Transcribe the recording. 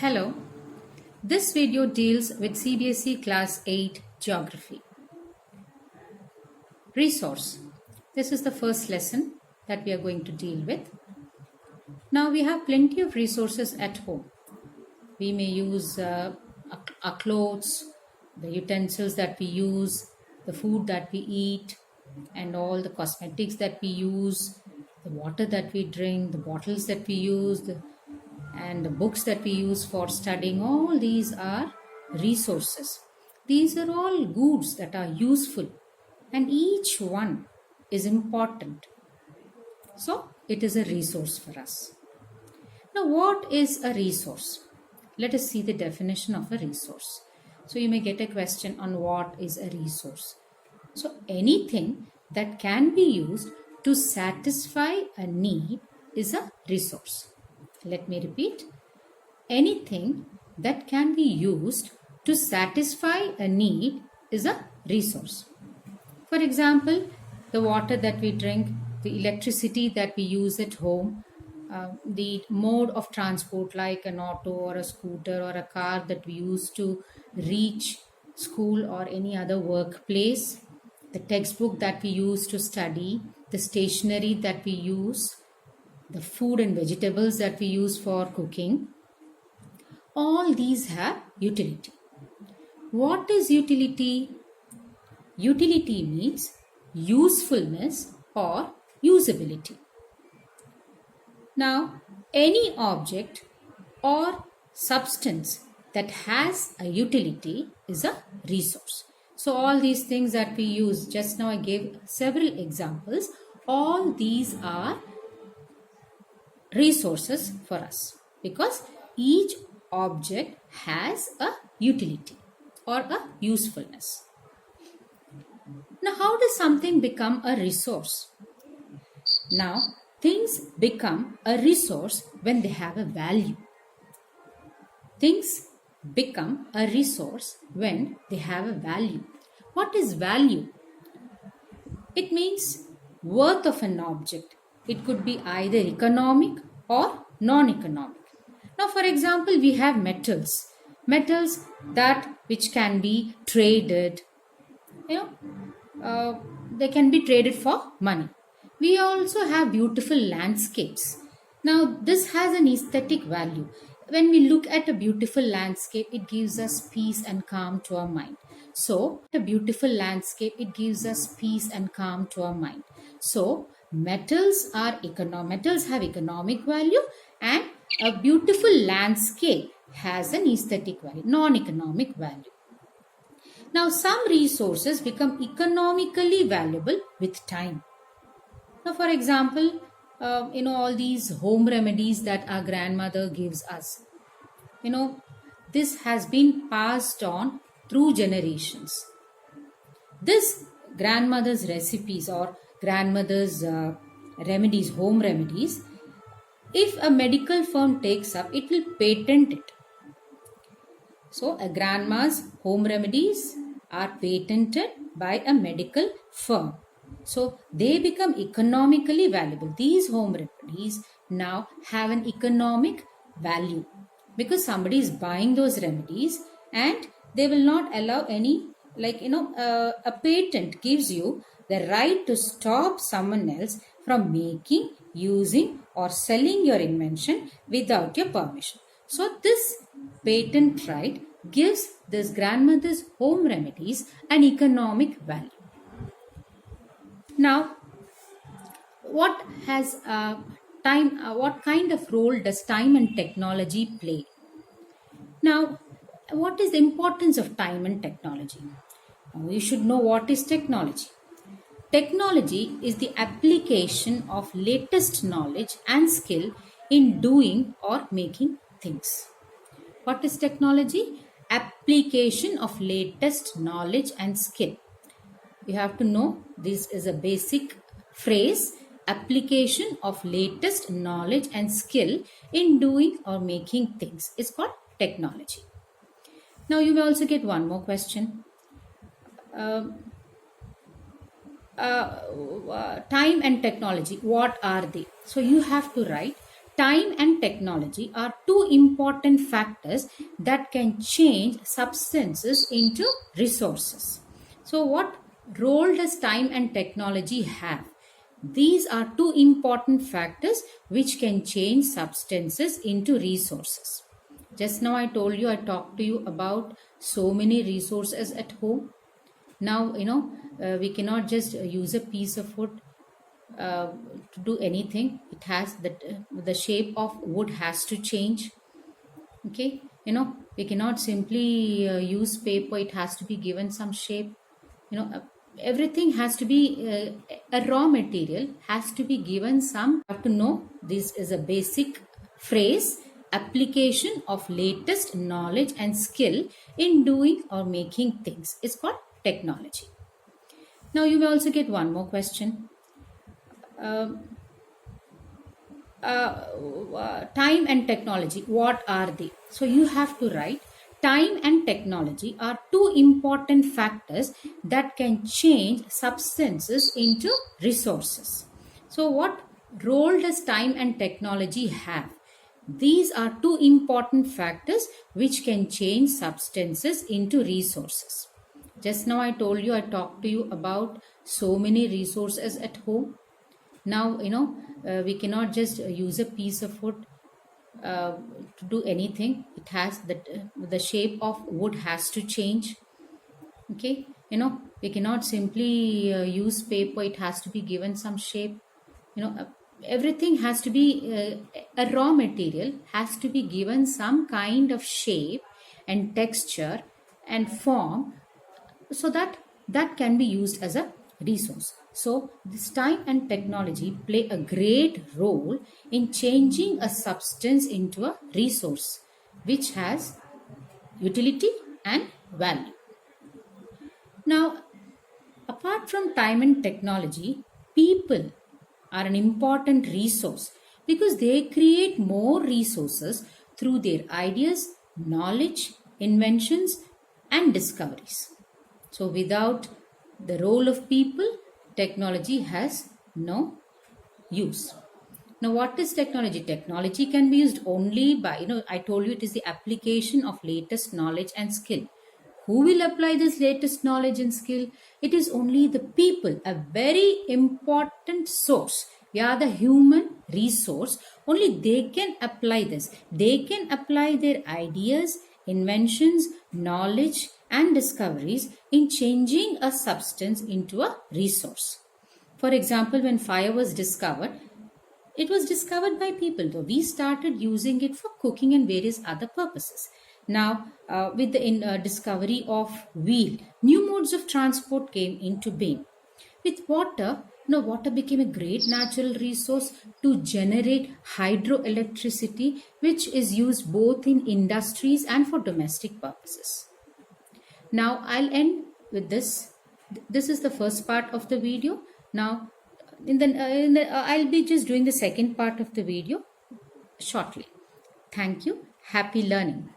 Hello, this video deals with CBSE Class 8 Geography. Resource. This is the first lesson that we are going to deal with. Now we have plenty of resources at home. We may use our clothes, the utensils that we use, the food that we eat, and all the cosmetics that we use, the water that we drink, the bottles that we use, and the books that we use for studying. All these are resources. These are all goods that are useful, and each one is important. So it is a resource for us. Now, what is a resource? Let us see the definition of a resource. So you may get a question on what is a resource. So anything that can be used to satisfy a need is a resource. Let me repeat. Anything that can be used to satisfy a need is a resource. For example, the water that we drink, the electricity that we use at home, the mode of transport like an auto or a scooter or a car that we use to reach school or any other workplace, the textbook that we use to study, the stationery that we use, the food and vegetables that we use for cooking, all these have utility. What is utility? Utility means usefulness or usability. Now, any object or substance that has a utility is a resource. So all these things that we use, just now I gave several examples, all these are resources for us because each object has a utility or a usefulness. Now, how does something become a resource? Now, things become a resource when they have a value. Things become a resource when they have a value. What is value? It means worth of an object. It could be either economic or non-economic. Now, for example, we have metals. Metals that which can be traded. They can be traded for money. We also have beautiful landscapes. Now, this has an aesthetic value. When we look at a beautiful landscape, it gives us peace and calm to our mind. So, a beautiful landscape, it gives us peace and calm to our mind. So, metals have economic value, and a beautiful landscape has an aesthetic value, non-economic value. Now, some resources become economically valuable with time. Now, for example, all these home remedies that our grandmother gives us. This has been passed on through generations. This grandmother's recipes or grandmother's remedies, home remedies, if a medical firm takes up, it will patent it. So, a grandma's home remedies are patented by a medical firm. So, they become economically valuable. These home remedies now have an economic value because somebody is buying those remedies and they will not allow any, a patent gives you the right to stop someone else from making, using, or selling your invention without your permission. So, this patent right gives this grandmother's home remedies an economic value. Now, what kind of role does time and technology play? Now, what is the importance of time and technology? Now, you should know what is technology. Technology is the application of latest knowledge and skill in doing or making things. What is technology? Application of latest knowledge and skill. You have to know this is a basic phrase. Application of latest knowledge and skill in doing or making things is called technology. Now you may also get one more question. Time and technology, what are they? So you have to write time and technology are two important factors that can change substances into resources. So, what role does time and technology have? These are two important factors which can change substances into resources. Just now I talked to you about so many resources at home. Now, we cannot just use a piece of wood uh, to do anything. It has the shape of wood has to change. Okay, we cannot simply use paper. It has to be given some shape. Everything has to be a raw material has to be given some. You have to know this is a basic phrase: application of latest knowledge and skill in doing or making things is called technology. Now you may also get one more question. Time and technology, what are they? So you have to write: time and technology are two important factors that can change substances into resources. So what role does time and technology have? These are two important factors which can change substances into resources. Just now I talked to you about so many resources at home. Now, we cannot just use a piece of wood to do anything. It has the shape of wood has to change. Okay, we cannot simply use paper. It has to be given some shape. Everything has to be a raw material has to be given some kind of shape and texture and form, so that can be used as a resource. So this time and technology play a great role in changing a substance into a resource which has utility and value. Now, apart from time and technology, people are an important resource because they create more resources through their ideas, knowledge, inventions, and discoveries. So, without the role of people, technology has no use. Now, what is technology? Technology can be used only by, I told you it is the application of latest knowledge and skill. Who will apply this latest knowledge and skill? It is only the people, a very important source. We are the human resource. Only they can apply this. They can apply their ideas, inventions, knowledge, and discoveries in changing a substance into a resource. For example, when fire was discovered, it was discovered by people, though we started using it for cooking and various other purposes. Now, with the discovery of wheel, new modes of transport came into being. With water, water became a great natural resource to generate hydroelectricity, which is used both in industries and for domestic purposes. Now, I'll end with this. This is the first part of the video. Now, I'll be just doing the second part of the video shortly. Thank you. Happy learning.